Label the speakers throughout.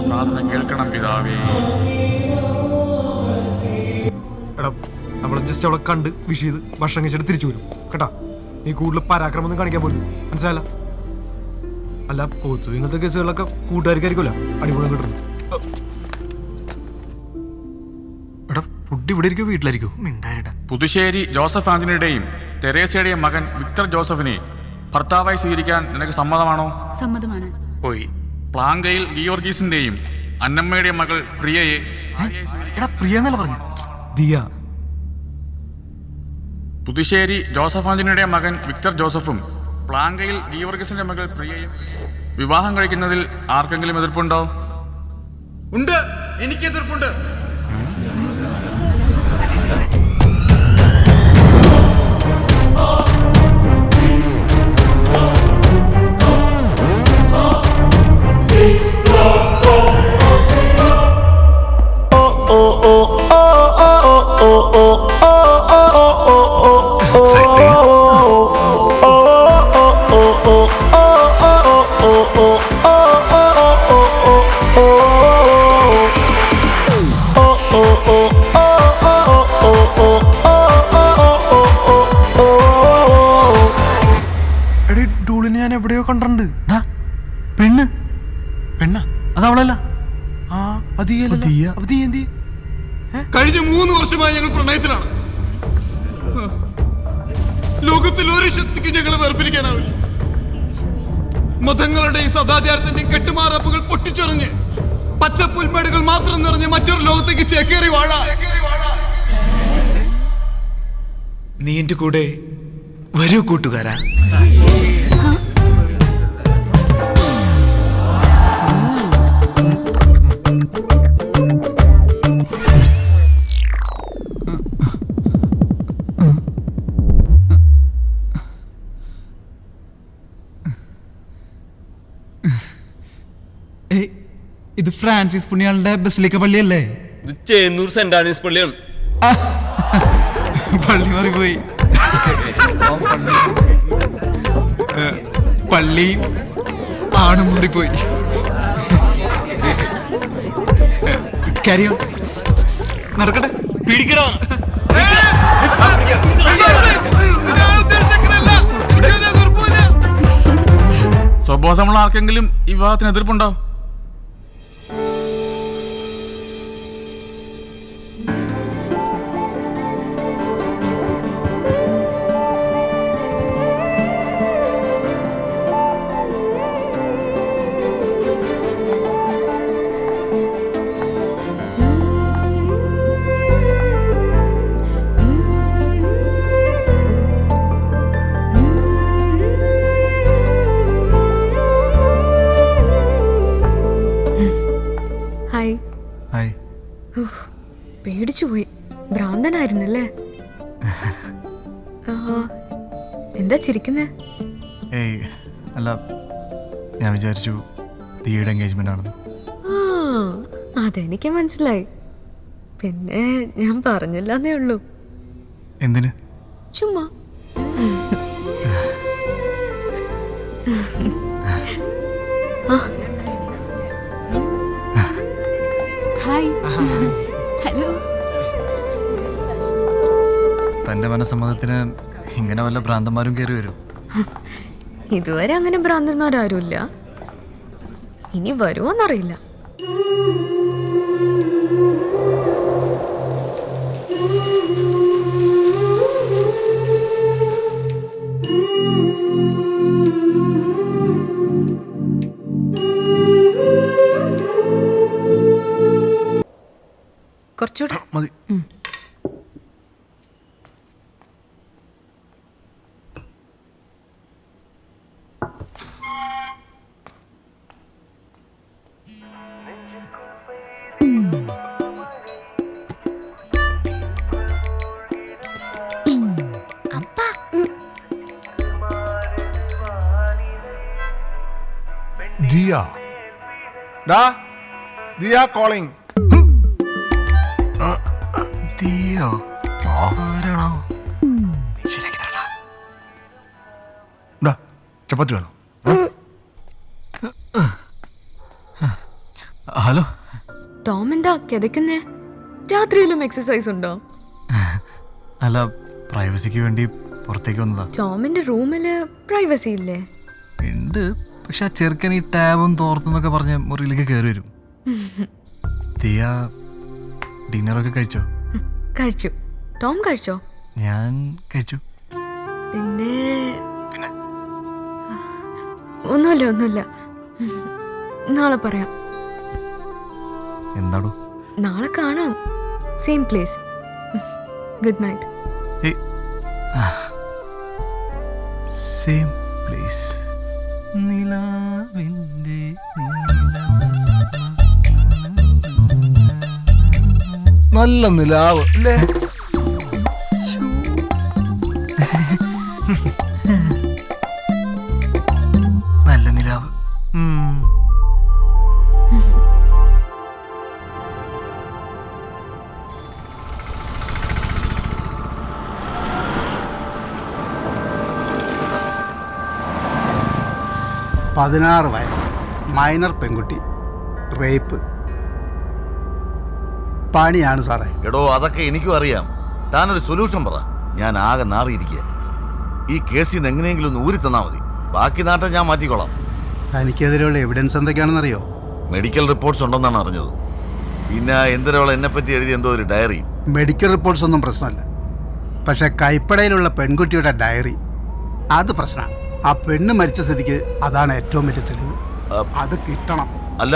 Speaker 1: പ്രാർത്ഥന കേൾക്കണം പിതാവേ.
Speaker 2: എടാ നമ്മൾ ജസ്റ്റ് അവളെ കണ്ട് വിഷ് ചെയ്ത് ഭക്ഷണം കഴിച്ചിട്ട് തിരിച്ചു വരും കേട്ടാ. നീ കൂടുതൽ പരാക്രമൊന്നും കാണിക്കാൻ പോലും, മനസ്സിലായല്ല? അല്ല പൊതു ഇങ്ങനത്തെ കേസുകളിലൊക്കെ കൂട്ടുകാർക്കായിരിക്കുമല്ലോ അടിപൊളി കിട്ടുന്നത്. എടാ ഫുഡ് ഇവിടെ ഇരിക്കും വീട്ടിലായിരിക്കും മിണ്ടായിട്ടാ.
Speaker 1: പുതുശ്ശേരി ജോസഫ് ആന്റണിയുടെയും തെരേസയുടെയും മകൻ വിക്ടർ ജോസഫിനെ ഭർത്താവായി സ്വീകരിക്കാൻ നിനക്ക് സമ്മതമാണോ?
Speaker 3: സമ്മതമാണ്.
Speaker 1: പോയി പ്ലാങ്കയിൽ ഗീവർഗീസിന്റെയും അന്നമ്മയുടെ മകൾ പ്രിയയെ
Speaker 2: പ്രിയ എന്നല്ല പറഞ്ഞു, ദിയ.
Speaker 1: പുതുശ്ശേരി ജോസഫ് ആന്റണിയുടെ മകൻ വിക്ടർ ജോസഫും പ്ലാങ്കയിൽ ഗീവർഗീസിന്റെ മകൾ പ്രിയയും വിവാഹം കഴിക്കുന്നതിൽ ആർക്കെങ്കിലും എതിർപ്പുണ്ടോ?
Speaker 4: ഉണ്ട്, എനിക്ക് എതിർപ്പുണ്ട്.
Speaker 2: ഞാൻ എവിടെയോ കണ്ടിട്ടുണ്ട്. പെണ്ണ് പെണ്ണ അതവളല്ല.
Speaker 4: കഴിഞ്ഞ 3 വർഷമായി ഞങ്ങൾ പ്രണയത്തിലാണ്. ലോകത്തിൽ ഒരു ശക്തിക്ക് ഞങ്ങളെ വേർപിരിക്കാനാവില്ല. മതങ്ങളുടെയും സദാചാരത്തിന്റെയും കെട്ടുമാറാപ്പുകൾ പൊട്ടിച്ചെറിഞ്ഞ് പച്ചപ്പുൽമേടുകൾ മാത്രം നിറഞ്ഞ് മറ്റൊരു ലോകത്തേക്ക് ചേക്കേറി വാഴ.
Speaker 5: നീ എന്റെ കൂടെ വരൂ കൂട്ടുകാരാ.
Speaker 6: ഇത് ഫ്രാൻസിസ് പുണ്യാളുടെ ബസിലിക്ക പള്ളിയല്ലേ?
Speaker 4: ഇത് ചേന്നൂർ സെന്റ് ആനീസ് പള്ളിയാണ്.
Speaker 6: പള്ളി മാറിപ്പോയി. പള്ളി ആണും മാറിപ്പോയി. കാര്യം നടക്കട്ടെ.
Speaker 4: പിടിക്കണോ?
Speaker 1: സ്വബോധമുള്ള ആർക്കെങ്കിലും ഈ വിവാഹത്തിന് എതിർപ്പുണ്ടോ?
Speaker 3: പേടിച്ചുപോയി. ഭ്രാന്തനായിരുന്നല്ലേ? എന്താ ചിരിക്കുന്നേ?
Speaker 2: ഏയ് അല്ല, ഞാൻ വിചാരിച്ചു ദിയയുടെ എൻഗേജ്മെന്റ് ആണെന്ന്.
Speaker 3: അതെനിക്ക് മനസ്സിലായി. പിന്നെ ഞാൻ പറഞ്ഞില്ലെന്നേ ഉള്ളൂ.
Speaker 2: എന്തിന്?
Speaker 3: ചുമ്മാ. ഹായ്. ഹലോ.
Speaker 2: തന്റെ മനസ്സമ്മതത്തിന് ഇങ്ങനെ വല്ല ഭ്രാന്തന്മാരും കയറി വരും?
Speaker 3: ഇതുവരെ അങ്ങനെ ഭ്രാന്തന്മാരാരുമില്ല. ഇനി വരുമോന്നറിയില്ല. കുറച്ചുകൂടെ
Speaker 2: മതി.
Speaker 7: Dia. Da? Dia calling.
Speaker 2: Deo ആരാണോ? ശരിയാക്കി തരടാ.
Speaker 7: ചപ്പാത്തി വേണം.
Speaker 6: ഹലോ.
Speaker 3: ടോം എന്താ കിതക്കുന്നേ? രാത്രിയിലും എക്സസൈസ് ഉണ്ടോ?
Speaker 6: അല്ല, പ്രൈവസിക്ക് വേണ്ടി പുറത്തേക്ക് വന്നതാ.
Speaker 3: ടോമിന്റെ റൂമില് പ്രൈവസി ഇല്ലേ?
Speaker 6: ഉണ്ട്, പക്ഷെ ആ ചെറുക്കൻ ഈ ടാബും തോർത്തെന്നൊക്കെ പറഞ്ഞ് മുറിയിലേക്ക് കയറി വരും. ദിയ ഡിന്നറൊക്കെ കഴിച്ചോ?
Speaker 3: കഴിച്ചു. ടോം കഴിച്ചോ?
Speaker 6: ഞാൻ കഴിച്ചു.
Speaker 3: പിന്നെ ഒന്നുമില്ല. നാളെ പറയാം.
Speaker 6: എന്താടോ?
Speaker 3: നാളെ കാണാം, same place. Good night.
Speaker 6: Same place. നിലാവിൻ്റെ
Speaker 7: നല്ല നിലാവ് അല്ലേ?
Speaker 6: നല്ല നിലാവ്.
Speaker 8: പതിനാറ് വയസ്സ്, മൈനർ പെൺകുട്ടി, റേപ്പ്. പണിയാണ് സാറേ.
Speaker 9: എടോ, അതൊക്കെ എനിക്കും അറിയാം. താനൊരു സൊല്യൂഷൻ പറ. ഞാൻ ആകെ നാറിയിരിക്കുക. ഈ കേസിൽ നിന്ന് എങ്ങനെയെങ്കിലും ഒന്ന് ഊരി തന്നാൽ മതി. ബാക്കി നാട്ടെ ഞാൻ മാറ്റിക്കോളാം.
Speaker 8: തനിക്കെതിരെയുള്ള എവിഡൻസ് എന്തൊക്കെയാണെന്നറിയോ?
Speaker 9: മെഡിക്കൽ റിപ്പോർട്ട്സ് ഉണ്ടെന്നാണ് അറിഞ്ഞത്. പിന്നെ എന്തിനോളം എന്നെപ്പറ്റി എഴുതി എന്തോ ഒരു ഡയറി.
Speaker 8: മെഡിക്കൽ റിപ്പോർട്ട്സ് ഒന്നും പ്രശ്നമല്ല, പക്ഷെ കൈപ്പടയിലുള്ള പെൺകുട്ടിയുടെ ഡയറി അത് പ്രശ്നമാണ്. ആ പെണ്ണ് മരിച്ച സ്ഥിതിക്ക് അതാണ് ഏറ്റവും വലിയ തെളിവ്. അത് കിട്ടണം.
Speaker 9: അല്ല,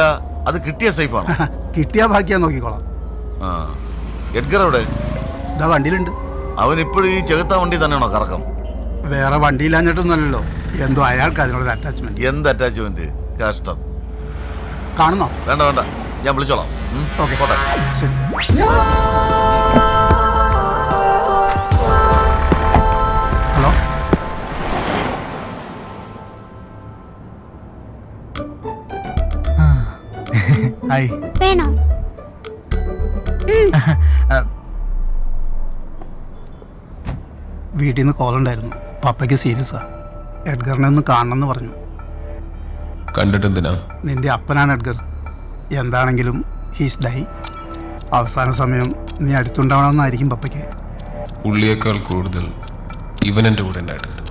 Speaker 9: അത് കിട്ടിയ സേഫാണ്.
Speaker 8: കിട്ടിയാ ബാക്കിയാ നോക്കിക്കോളാം.
Speaker 9: എഡ്ഗർ എവിടെ?
Speaker 8: ഇതാ വണ്ടിയിലുണ്ട്.
Speaker 9: അവൻ ഇപ്പോഴും ഈ ചെകുത്താൻ വണ്ടി തന്നെയാണോ കറക്കം?
Speaker 8: വേറെ വണ്ടിയില്ലാഞ്ഞിട്ടൊന്നുമല്ലല്ലോ, എന്തോ അയാൾക്ക് അതിനോടൊരു അറ്റാച്ച്മെന്റ്.
Speaker 9: എന്ത് അറ്റാച്ച്മെന്റ്? കഷ്ടം.
Speaker 8: കാണുന്നോ?
Speaker 9: വേണ്ട, ഞാൻ വിളിച്ചോളാം.
Speaker 8: ഓക്കെ,
Speaker 9: പോട്ടെ.
Speaker 8: ശരി. Hello,
Speaker 6: hi.
Speaker 10: വേണോ?
Speaker 8: വീട്ടിൽ നിന്ന് കോൾ ഉണ്ടായിരുന്നു. പപ്പയ്ക്ക് സീരിയസാ. എഡ്ഗറിനെ ഒന്ന് കാണണമെന്ന് പറഞ്ഞു.
Speaker 11: കണ്ടിട്ടെന്തിനാ?
Speaker 8: നിന്റെ അപ്പനാണ് എഡ്ഗർ. എന്താണെങ്കിലും ഹീസ് ഡൈ. അവസാന സമയം നീ അടുത്തുണ്ടാവണമെന്നായിരിക്കും പപ്പയ്ക്ക്.
Speaker 11: ഉള്ളിയേക്കാൾ കൂടുതൽ ഇവൻ എൻ്റെ കൂടെ ഉണ്ടായിട്ടുണ്ട്.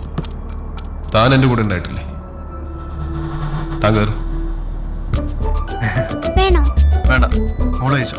Speaker 11: താൻ എൻ്റെ കൂടെ ഉണ്ടായിട്ടില്ലേ?
Speaker 10: വേണോ?
Speaker 6: വേണ്ട, മോള് കഴിച്ചോ?